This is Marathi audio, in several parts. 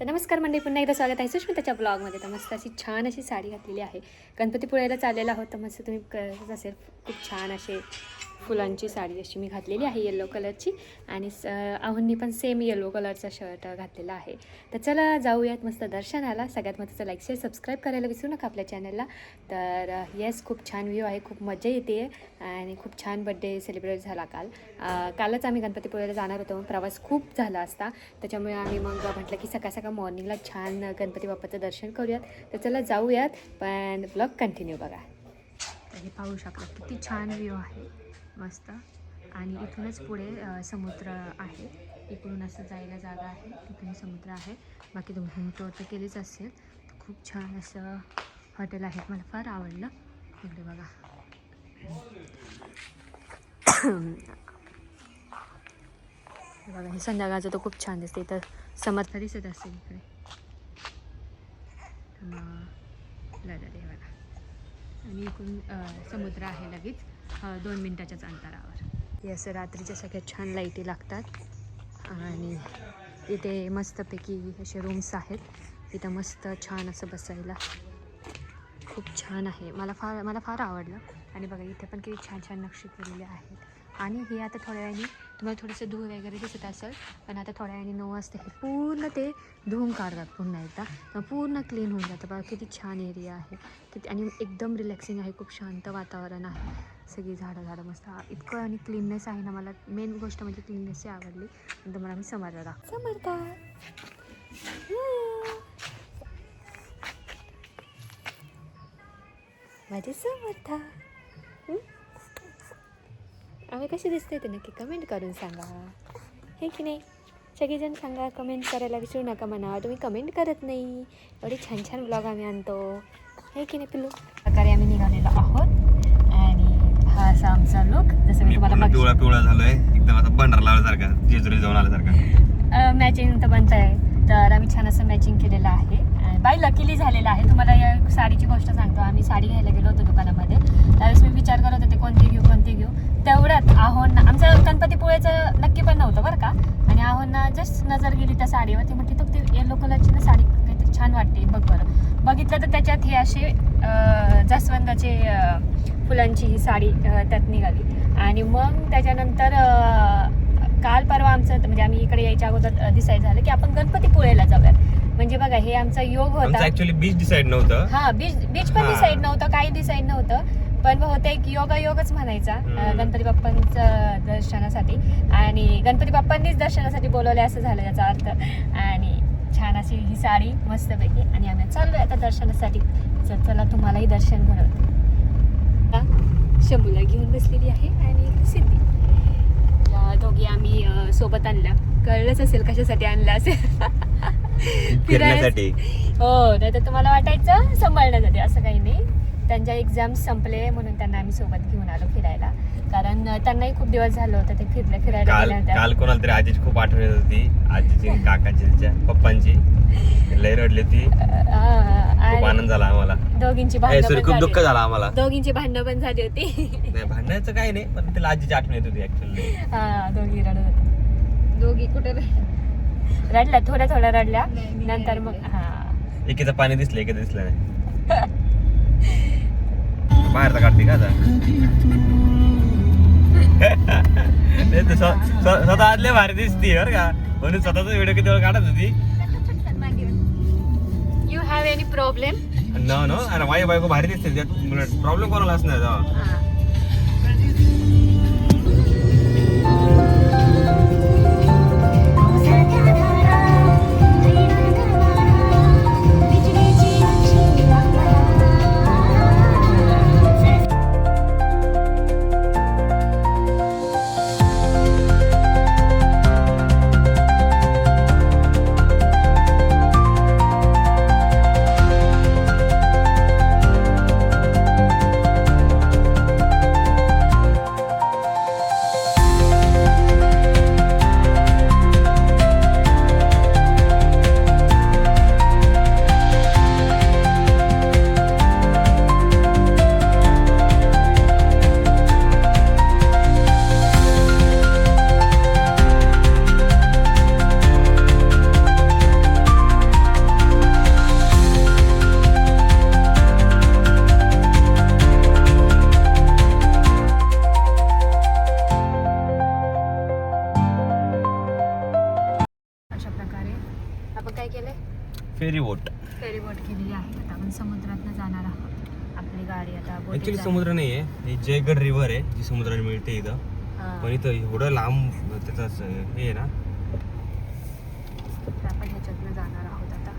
तर नमस्कार मंडळी, पुन्हा एकदा स्वागत आहे सुष्मिताच्या ब्लॉगमध्ये. तर मस्त अशी छान अशी साडी घातलेली आहे. गणपतीपुळ्याला चाललेला आहोत, तर मस्त तुम्ही करत असेल खूप छान असे फुलांची साडी अशी मी घातलेली आहे येलो कलरची. आणि आहुंनी पण सेम येलो कलरचा शर्ट घातलेला आहे. तर चला जाऊयात मस्त दर्शनाला. सगळ्यात महत्त्वाचं लाईक शेअर सबस्क्राईब करायला विसरू नका आपल्या चॅनलला. तर येस, खूप छान व्ह्यू आहे, खूप मजा येते आणि खूप छान बड्डे सेलिब्रेट झाला कालच आम्ही गणपतीपुळ्याला जाणार होतो. प्रवास खूप झाला असता, त्याच्यामुळे आम्ही मग म्हटलं की सकाळ सकाळ मॉर्निंगला छान गणपती बाप्पाचं दर्शन करूयात. तर चला जाऊयात, पण ब्लॉग कंटिन्यू बघा. तर हे पाहू शकता किती छान व्ह्यू आहे, मस्त. आणि इथूनच पुढे समुद्र आहे. इकडून असं जायला जागा आहे, तिथून समुद्र आहे. बाकी तुम्ही टूर तर केलीच असेल. तर खूप छान असं हॉटेल आहे, मला फार आवडलं. इकडे बघा, हे बघा, हे संध्याकाळचं तर खूप छान दिसते. तर समर्थ दिसत असेल इकडे. हे बघा, आणि इकडून समुद्र आहे लगेच 2 मिनिटाच्याच अंतरावर. हे असं रात्रीच्या सगळ्यात छान लाईटी लागतात. आणि इथे मस्तपैकी असे रूम्स आहेत. इथं मस्त छान असं बसायला खूप छान आहे. मला फार आवडलं. आणि बघा इथे पण किती छान छान नक्षी केलेले आहेत. आणि हे आता थोड्या वेळाने तुम्हाला थोडंसं धूळ वगैरे दिसत असेल, पण आता थोड्या वेळाने 9 वाजता हे पूर्ण ते धुवून काढतात पुन्हा एकदा, तर पूर्ण क्लीन होऊन जातं. बघा किती छान एरिया आहे, किती आणि एकदम रिलॅक्सिंग आहे. खूप शांत वातावरण आहे, सगळी झाडं मस्त. इतकं आणि क्लीननेस आहे ना. मला मेन गोष्ट म्हणजे क्लीननेसची आवडली. नंतर मला मी समर्था माझी समर्था. आम्ही कशी दिसते ते नक्की कमेंट करून सांगा, हे की नाही? सगळेजण सांगा, कमेंट करायला विसरू नका. म्हणा तुम्ही कमेंट करत नाही. एवढे छान छान ब्लॉग आम्ही आणतो, हे की नाही पिल्लू? प्रकारे आम्ही निघालेलो आहोत. आणि हा असा आमचा लुक, जसं मी तुम्हाला पिवळा झालोय एकदम, आता बंडार लावल्यासारखा, जेजुरी जाऊन आल्यासारखा. मॅचिंग तर बनतंय. तर आम्ही छान असं मॅचिंग केलेलं आहे. बाय लकीली झालेलं आहे. तुम्हाला या साडीची गोष्ट सांगतो. आम्ही साडी घ्यायला गेलो होतो दुकानामध्ये, त्यावेळेस मी विचार करत होते कोणती घेऊ. तेवढ्यात आहोंना, आमचं गणपतीपुळेचं नक्की पण नव्हतं बरं का, आणि आहोंना जस्ट नजर गेली त्या साडीवरती. म्हटली तो ते येलो कलरची ना साडी काहीतरी छान वाटते, बघ बरं. बघितलं तर त्याच्यात ही अशी जास्वंदाचे फुलांची ही साडी त्यात निघाली. आणि मग त्याच्यानंतर काल परवा आमचं म्हणजे आम्ही इकडे यायच्या अगोदर डिसाईड झालं की आपण गणपतीपुळेला जाऊयात. म्हणजे बघा, हे आमचा योग होता. ऍक्च्युअली बीच डिसाइड नव्हतं. हा, बीच पण डिसाईड नव्हतं, काही डिसाईड नव्हतं. पण होतं एक योगच म्हणायचा गणपती बाप्पांचं दर्शनासाठी. आणि गणपती बाप्पांनीच दर्शनासाठी बोलवले असं झालं याचा अर्थ. आणि छान अशी ही साडी मस्तपैकी. आणि आम्ही चाललोय आता दर्शनासाठी. चला तुम्हालाही दर्शन घडवते. शंभूला घेऊन बसलेली आहे आणि सिद्धी, या दोघी आम्ही सोबत आणल्या. कळलंच असेल कशासाठी आणलं असेल. फिरण्यासाठी. हो, नाही तर तुम्हाला वाटायचं सांभाळण्यासाठी. असं काही नाही, त्यांच्या एक्झाम संपले म्हणून त्यांना आम्ही सोबत घेऊन आलो फिरायला. कारण त्यांनाही खूप दिवस झालं होतं ते फिरायला गेल्या होत्या. काल कोणाला तरी आजीची खूप आठवण येत होती, आजीची काकाची, तिच्या पप्पांची. लय रडली होती, खूप आनंद झाला आम्हाला. दोघींची खूप दुःख झालं आम्हाला. दोघींची भांडणं पण झाली होती. नाही, भांडण्याचं काही नाही, पण तिला आजीची आठवण येत होती ऍक्च्युअली. हा, दोघी रडत होत्या. दोघी कुठे रडल्या, थोड्या रडल्या. नंतर मग एकीचं पाणी दिसलं, एकीचं दिसलं नाही. बाहेरचा काढते का आता? स्वतः आदले भारी दिसती बरं का, म्हणून स्वतःचा व्हिडिओ किती वेळ काढत होती. You have any problem? No, अरे माझी बायको भारी दिसते, त्यात प्रॉब्लेम कोणाला असणार. आपण काय केलंय? Ferry boat. फेरी बोट केलेली आहे. आता आपण समुद्रातनं जाणार आहोत. आपली गाडी आता बोटीत ऍक्च्युली जाणार. समुद्र नाहीये, ही जयगड रिव्हर आहे जी समुद्राला मिळते इथं. हा. पण इथं एवढं लांब त्याचं हे आहे ना. तर आपण ह्याच्यातनं जाणार आहोत आता.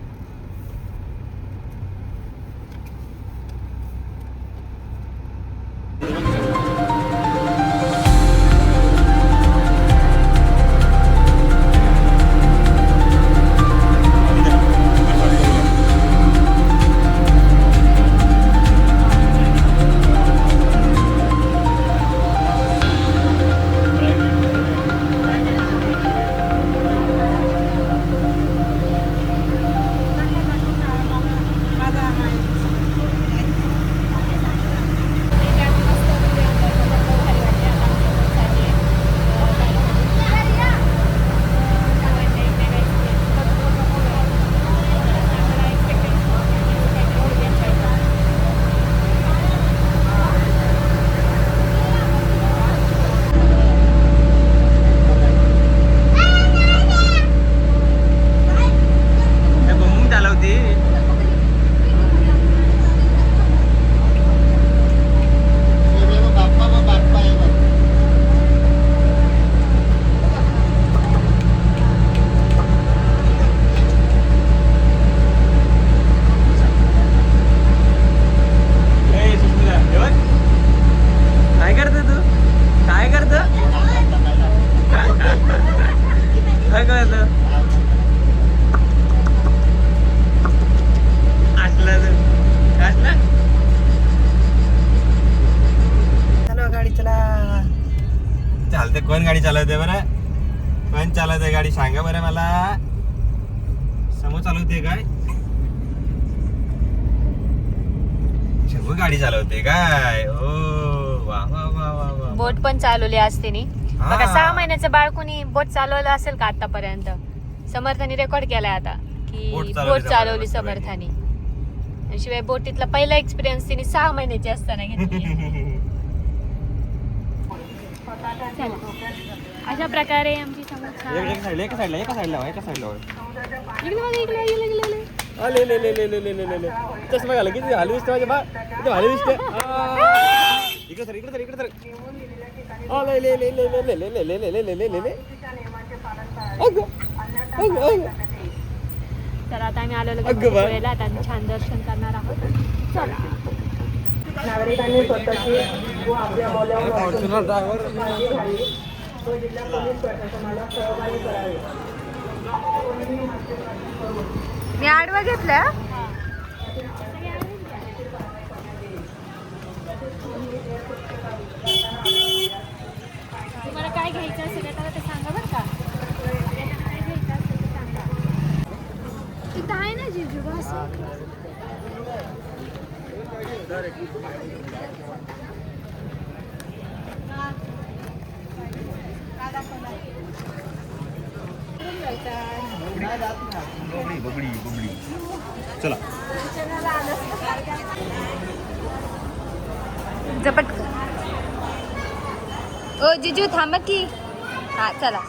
चालते. कोण गाडी चालवते बरं? कोण चालवते गाडी सांगा बरं मला. समोर चालवते काय? शंभू गाडी चालवते काय? ओ वा वा वा वा वा. बोट पण चालवली आज तिने. बघा 6 महिन्याचं बाळ कोणी बोट चालवलं असेल का आतापर्यंत? समर्थाने रेकॉर्ड केलाय आता की बोट चालवली समर्थाने. शिवाय बोटीतला पहिला एक्सपिरियन्स तिने 6 महिन्याची असताना घेतली. अशा प्रकारे आमची एका साईडला चष्मा घाला किती भारी दिसते माझ्या बा. किती भारी दिसते. इकडे सर इकडे सर इकडे सर. तर आता आम्ही आलेलो गणपतीपुळेला. आता आम्ही छान दर्शन करणार आहोत. चला. नागरिकांनी स्वतःची व आपल्या मौल्यवान काळजी घ्यावी व जिल्हा पोलीस प्रशासनाला सहकार्य करावे. मी आडवा घेतला. तुम्हाला काय घ्यायचं असेल तर ते सांगा बरं का. काय घ्यायचं असेल ते सांगा. तिथं आहे ना जिजू असं. चला झपट. ओ जिजू थांबा की. हा चला.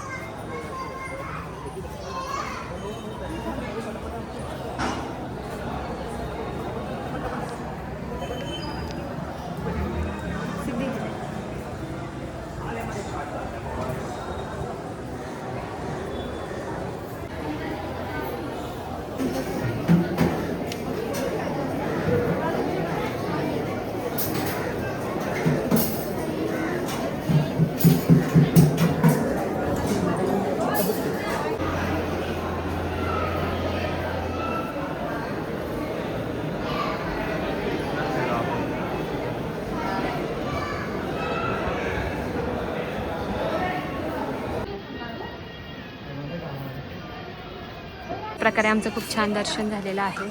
प्रकारे आमचं खूप छान दर्शन झालेलं आहे.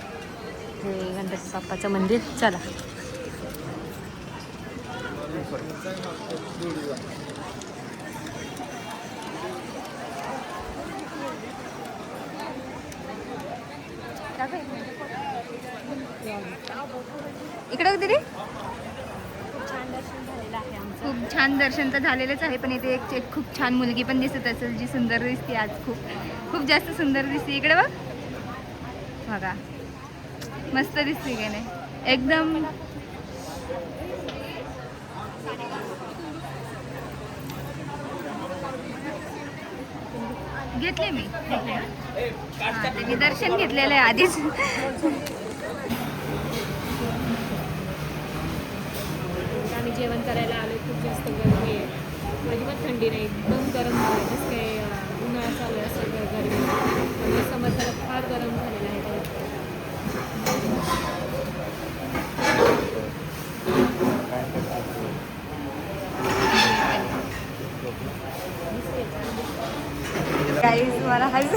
हे गणपती बाप्पाचं मंदिर. चला. इकडे दिली. खूप छान दर्शन तर झालेलंच आहे, पण इथे एक खूप छान मुलगी पण दिसत असेल जी सुंदर दिसते. आज खूप जास्त सुंदर दिसते. इकडे बघ. बघा मस्त दिसते की नाही एकदम. घेतले मी त्याचे दर्शन घेतलेलं आहे आधीच. आम्ही जेवण करायला आलो. खूप जास्त गरमी आहे. अजिबात थंडी नाही. एकदम गरम झालं. जसं काही उन्हाळा चालू आहे असं गरमी. म्हणजे समजलं फार गरम झालेलं आहे. गाईज मला हस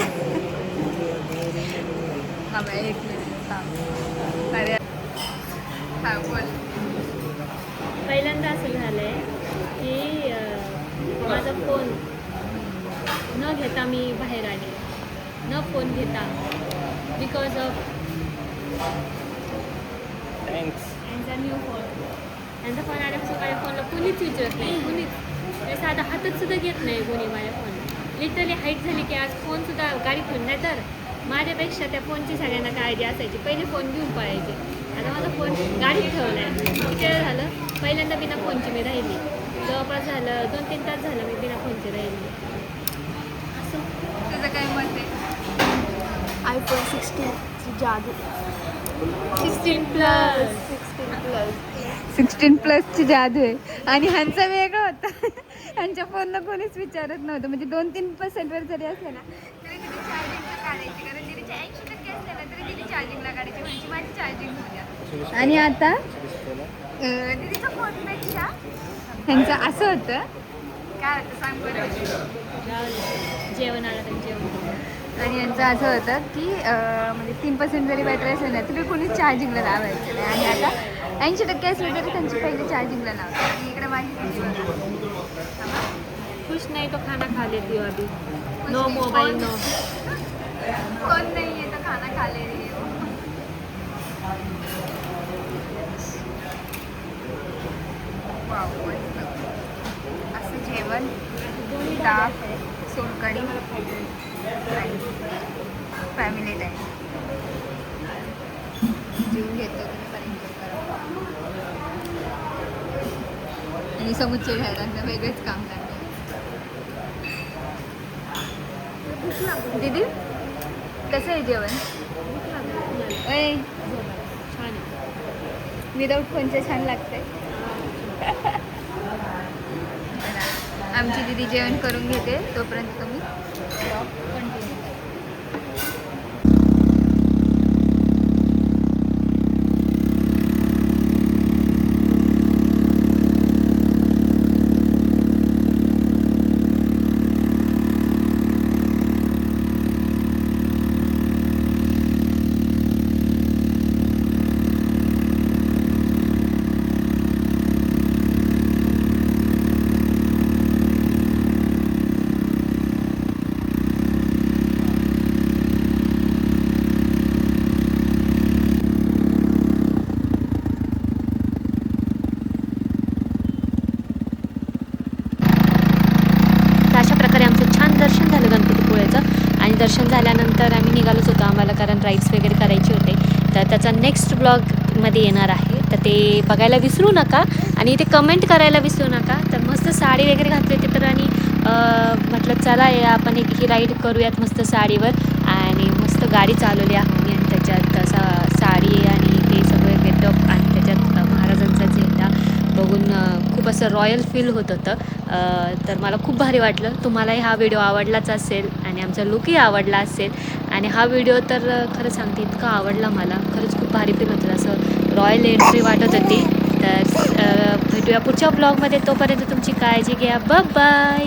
एक मिनिट अरे हा बोल. पहिल्यांदा असं झालं आहे की माझा फोन न घेता मी बाहेर आले. न फोन घेता बिकॉज ऑफ यांचा न्यू फोन. यांचा फोन आल्यापासून माझ्या फोनला कुणीच विचारत नाही. कुणीच साधा हातात सुद्धा घेत नाही कोणी माझ्या फोन. लिटरली हाईट झाली की आज फोनसुद्धा गाडीत ठेवून नाही तर माझ्यापेक्षा त्या फोनची सगळ्यांना काळजी असायची. पहिले फोन घेऊन पळायचे. आता माझा फोन गाडीत ठेवला आहे. किती वेळ झालं पहिल्यांदा बिना फोनची मी राहिली. जवळपास झालं 2-3 तास झालं मी बिना फोनची राहिली. असं तुझं काय मत आहे? आयफोन 16 जादू. 16+ जादू आहे. आणि ह्यांचा वेगळं होता. ह्यांच्या फोनला कोणीच विचारत नव्हतं. म्हणजे 2-3% जरी असलं ना तरी तिथे चार्जिंगला काढायची. कारण तिथे 80% असलं ना तरी तिथे चार्जिंगला काढायची. म्हणजे माझी चार्जिंग होत्या. आणि आता तिच्या फोनपेक्षा ह्यांचं असं होतं. काय होतं सांग बरं. जेवण आलं तर जेवण. आणि यांचं असं होतं की म्हणजे 3% जरी बॅटरी असेल ना तरी कोणीच चार्जिंगला लावायचं नाही. आणि आता 80% असलं तरी त्यांची पहिले चार्जिंगला लावतात. आणि इकडे माझी खुश नाही तो खाना खा लेती हो अभी. No mobile no. कोण नाही आहे तो खाना खाले रे. असं जेवण ताप सोलकढी फॅमिली टाईम जेवून घेतो. आणि समुच्चय घरांचं वेगळंच काम करतात. दीदी कसं आहे जेवण? ऐ छान आहे. विदाऊट फोनचं छान लागतंय. आमची दीदी जेवण करून घेते तोपर्यंत तुम्ही कंटिन्यू. दर्शन झालं गणपतीपुळेचं. आणि दर्शन झाल्यानंतर आम्ही निघालोच होतो. आम्हाला कारण राईड्स वगैरे करायचे होते. तर त्याचा नेक्स्ट ब्लॉगमध्ये येणार आहे. तर ते बघायला विसरू नका. आणि ते कमेंट करायला विसरू नका. तर मस्त साडी वगैरे घातली होती तर आणि म्हटलं चला आपण ही राईड करूयात मस्त साडीवर. आणि मस्त गाडी चालवली आम्ही. आणि त्याच्यात साडी आणि ते सगळे गेटअप आणि त्याच्यात महाराजांचा झेंडा बघून खूप असं रॉयल फील होत होतं. तर मला खूप भारी वाटलं. तुम्हालाही हा व्हिडिओ आवडलाच असेल आणि आमचा लुकही आवडला असेल. आणि हा व्हिडिओ तर खरं सांगते इतका आवडला मला. खरंच खूप भारी फील होतं. असं रॉयल एंट्री वाटत होती. तर भेटूया पुढच्या ब्लॉगमध्ये. तोपर्यंत तुमची काळजी घ्या. बाय.